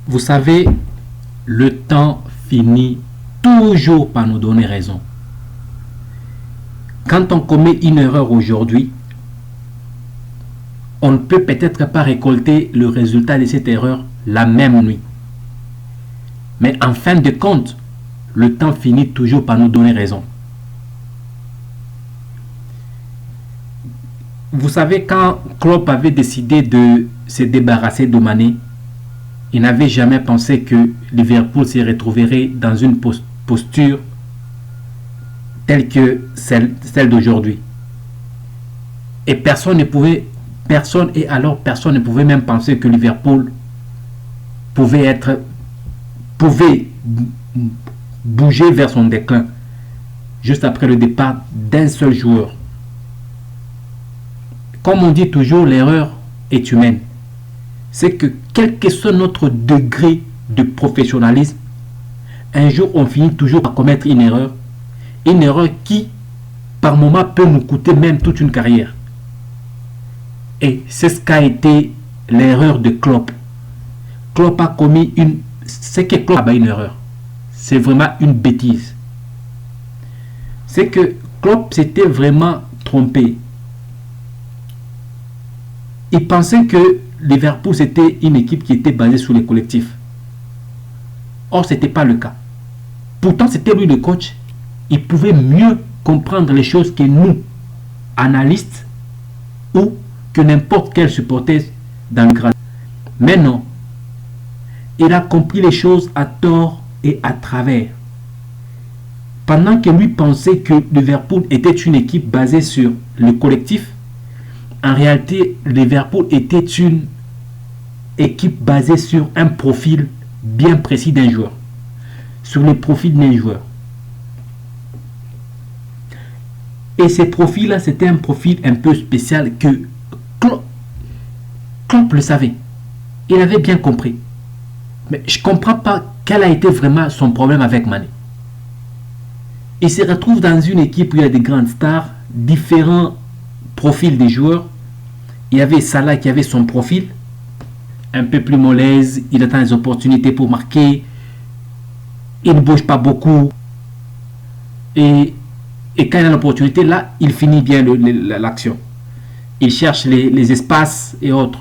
Vous savez, le temps finit toujours par nous donner raison. Quand on commet une erreur aujourd'hui, on ne peut peut-être pas récolter le résultat de cette erreur la même nuit. Mais en fin de compte, le temps finit toujours par nous donner raison. Vous savez, quand Klopp avait décidé de se débarrasser de Mané, il n'avait jamais pensé que Liverpool se retrouverait dans une posture telle que celle d'aujourd'hui. Et personne ne pouvait même penser que Liverpool pouvait bouger vers son déclin juste après le départ d'un seul joueur. Comme on dit toujours, l'erreur est humaine. C'est que quel que soit notre degré de professionnalisme, un jour on finit toujours par commettre une erreur qui, par moment, peut nous coûter même toute une carrière. Et c'est ce qu'a été l'erreur de Klopp. Klopp a commis une erreur. C'est vraiment une bêtise. C'est que Klopp s'était vraiment trompé. Il pensait que Liverpool c'était une équipe qui était basée sur les collectifs. Or, ce n'était pas le cas. Pourtant, c'était lui le coach. Il pouvait mieux comprendre les choses que nous, analystes, ou que n'importe quel supporter dans le grade. Mais non. Il a compris les choses à tort et à travers. Pendant que lui pensait que Liverpool était une équipe basée sur le collectif, en réalité, Liverpool était une équipe basée sur un profil bien précis d'un joueur. Sur le profil d'un joueur. Et ce profil-là, c'était un profil un peu spécial que Klopp le savait. Il avait bien compris. Mais je ne comprends pas quel a été vraiment son problème avec Mané. Il se retrouve dans une équipe où il y a des grandes stars, différents profils des joueurs. Il y avait Salah qui avait son profil, un peu plus molèze, il attend les opportunités pour marquer, il ne bouge pas beaucoup. Et quand il a l'opportunité, là, il finit bien l'action. Il cherche les espaces et autres.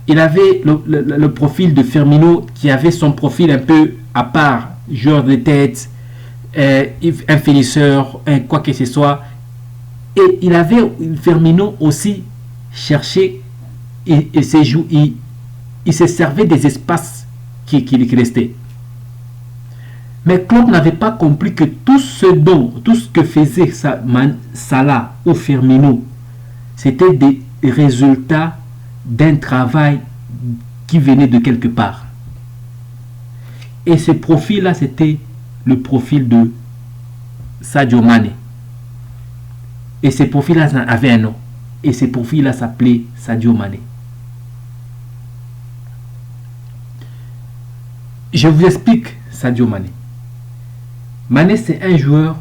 Il avait le profil de Firmino qui avait son profil un peu à part, joueur de tête, un finisseur, quoi que ce soit. Et il avait Firmino aussi cherché et il se servait des espaces qui restaient. Mais Klopp n'avait pas compris que tout ce que faisait Salah ou Firmino, c'était des résultats d'un travail qui venait de quelque part. Et ce profil-là, c'était le profil de Sadio Mané. Et ce profil-là avait un nom. Et ce profil-là s'appelait Sadio Mané. Je vous explique Sadio Mané. Mané, c'est un joueur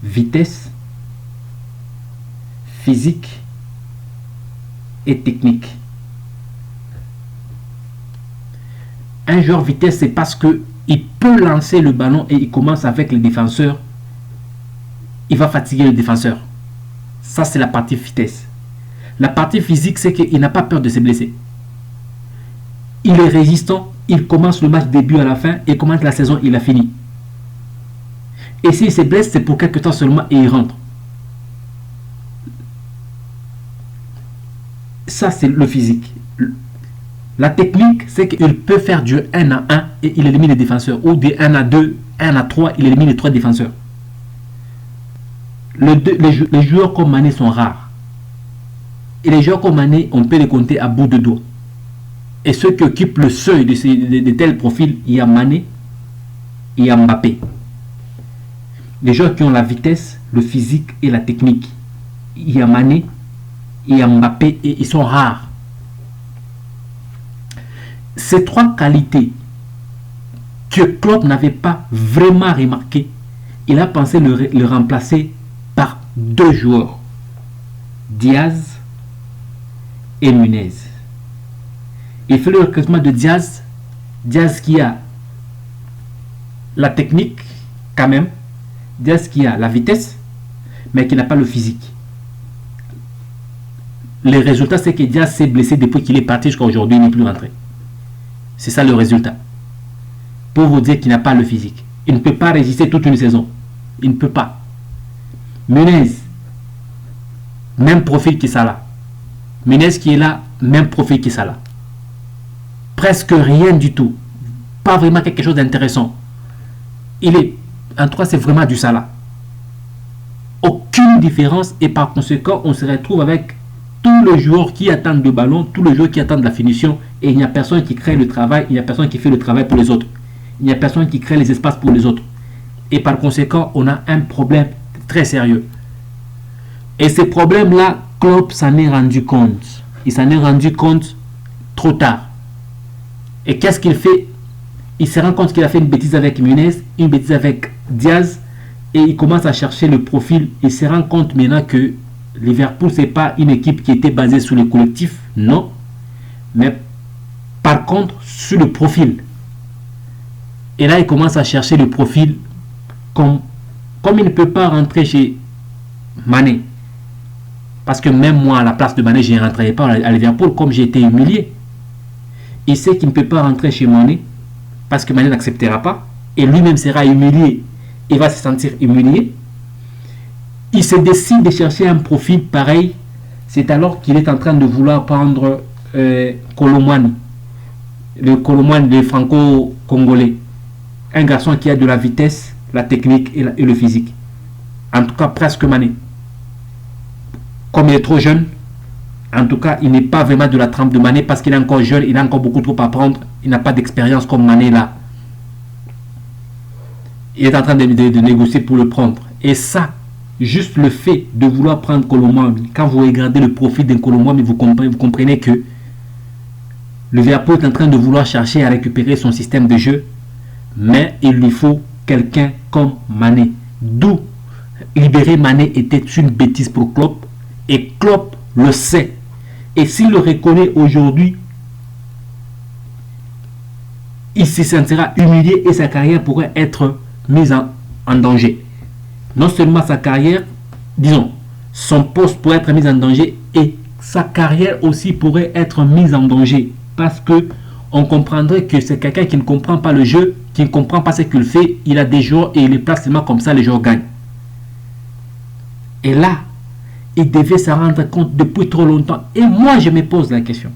vitesse, physique et technique. Un joueur vitesse, c'est parce qu'il peut lancer le ballon et il commence avec les défenseurs. Il va fatiguer le défenseur. Ça, c'est la partie vitesse. La partie physique, c'est qu'il n'a pas peur de se blesser. Il est résistant. Il commence le match du début à la fin et commence la saison, il a fini. Et s'il se blesse, c'est pour quelque temps seulement et il rentre. Ça, c'est le physique. La technique, c'est qu'il peut faire du 1 à 1 et il élimine les défenseurs. Ou du 1 à 2, 1 à 3, il élimine les 3 défenseurs. Les joueurs comme Mané sont rares. Et les joueurs comme Mané, on peut les compter à bout de doigts. Et ceux qui occupent le seuil de tels profils, il y a Mané, il y a Mbappé. Les joueurs qui ont la vitesse, le physique et la technique. Il y a Mané, il y a Mbappé et ils sont rares. Ces trois qualités que Klopp n'avait pas vraiment remarqué, il a pensé le remplacer par deux joueurs, Diaz et Nunez. Il fait le recrutement de Diaz Diaz qui a la technique quand même, Diaz qui a la vitesse, mais qui n'a pas le physique. Le résultat, c'est que Diaz s'est blessé depuis qu'il est parti jusqu'à aujourd'hui, il n'est plus rentré. C'est ça le résultat. Pour vous dire qu'il n'a pas le physique. Il ne peut pas résister toute une saison. Il ne peut pas. Menez, même profil que Salah. Menez qui est là, même profil que Salah. Presque rien du tout. Pas vraiment quelque chose d'intéressant. Il est, en tout cas, c'est vraiment du Salah. Aucune différence et par conséquent, on se retrouve avec tous les joueurs qui attendent le ballon, tous les joueurs qui attendent la finition et il n'y a personne qui crée le travail, il n'y a personne qui fait le travail pour les autres. Il n'y a personne qui crée les espaces pour les autres. Et par conséquent, on a un problème très sérieux. Et ce problème-là, Klopp s'en est rendu compte. Il s'en est rendu compte trop tard. Et qu'est-ce qu'il fait? Il se rend compte qu'il a fait une bêtise avec Menez, une bêtise avec Diaz, et il commence à chercher le profil. Il se rend compte maintenant que Liverpool, ce n'est pas une équipe qui était basée sur le collectif, non. Mais par contre, sur le profil. Et là, il commence à chercher le profil. Comme il ne peut pas rentrer chez Mané. Parce que même moi, à la place de Mané, je ne rentrerai pas à Liverpool comme j'ai été humilié. Il sait qu'il ne peut pas rentrer chez Mané parce que Mané n'acceptera pas. Et lui-même sera humilié. Il va se sentir humilié. Il se décide de chercher un profil pareil. C'est alors qu'il est en train de vouloir prendre Colomani. Le Colomani, le franco-congolais. Un garçon qui a de la vitesse, la technique et le physique. En tout cas, presque Mané. Comme il est trop jeune, en tout cas, il n'est pas vraiment de la trempe de Mané parce qu'il est encore jeune, il a encore beaucoup trop à apprendre. Il n'a pas d'expérience comme Mané là. Il est en train de négocier pour le prendre. Et ça, juste le fait de vouloir prendre Colomani, quand vous regardez le profil d'un Colomani, vous comprenez que le Liverpool est en train de vouloir chercher à récupérer son système de jeu, mais il lui faut quelqu'un comme Mané. D'où libérer Mané était une bêtise pour Klopp, et Klopp le sait. Et s'il le reconnaît aujourd'hui, il se sentira humilié et sa carrière pourrait être mise en danger. Non seulement sa carrière, disons, son poste pourrait être mis en danger et sa carrière aussi pourrait être mise en danger. Parce que on comprendrait que c'est quelqu'un qui ne comprend pas le jeu, qui ne comprend pas ce qu'il fait. Il a des joueurs et il les place seulement comme ça, les joueurs gagnent. Et là, il devait s'en rendre compte depuis trop longtemps. Et moi, je me pose la question.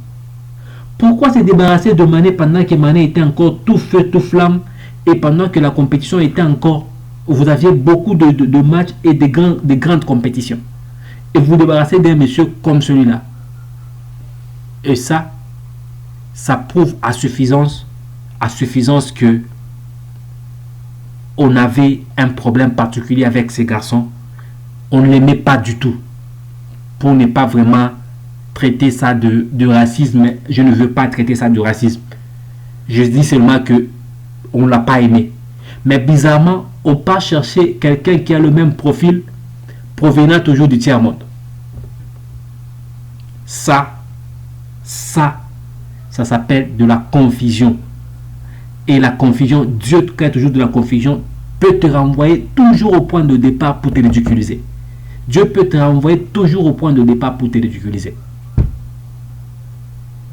Pourquoi se débarrasser de Mané pendant que Mané était encore tout feu, tout flamme et pendant que la compétition était encore... Vous aviez beaucoup de matchs et de grandes compétitions. Et vous vous débarrassez d'un monsieur comme celui-là. Et ça prouve à suffisance que on avait un problème particulier avec ces garçons. On ne l'aimait pas du tout. Pour ne pas vraiment traiter ça de racisme, je ne veux pas traiter ça de racisme. Je dis seulement que on ne l'a pas aimé. Mais bizarrement, on part chercher quelqu'un qui a le même profil provenant toujours du tiers-monde. Ça s'appelle de la confusion. Et la confusion, Dieu crée toujours de la confusion, peut te renvoyer toujours au point de départ pour te ridiculiser. Dieu peut te renvoyer toujours au point de départ pour te ridiculiser.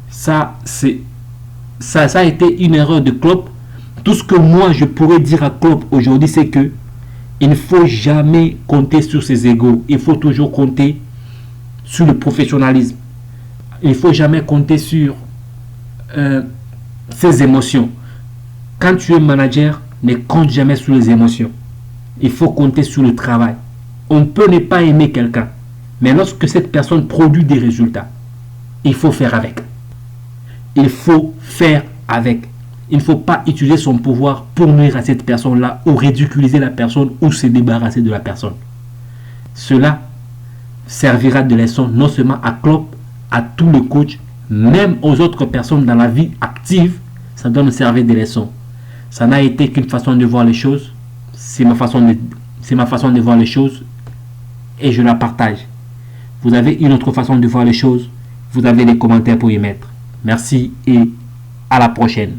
Ça a été une erreur de Klopp. Tout ce que moi je pourrais dire à Klopp aujourd'hui, c'est que il ne faut jamais compter sur ses égos. Il faut toujours compter sur le professionnalisme. Il ne faut jamais compter sur ses émotions. Quand tu es manager, ne compte jamais sur les émotions. Il faut compter sur le travail. On peut ne pas aimer quelqu'un, mais lorsque cette personne produit des résultats, il faut faire avec. Il faut faire avec. Il ne faut pas utiliser son pouvoir pour nuire à cette personne-là ou ridiculiser la personne ou se débarrasser de la personne. Cela servira de leçon non seulement à Klopp, à tous les coachs, même aux autres personnes dans la vie active. Ça doit nous servir de leçon. Ça n'a été qu'une façon de voir les choses. C'est ma façon de voir les choses et je la partage. Vous avez une autre façon de voir les choses, vous avez des commentaires pour y mettre. Merci et à la prochaine.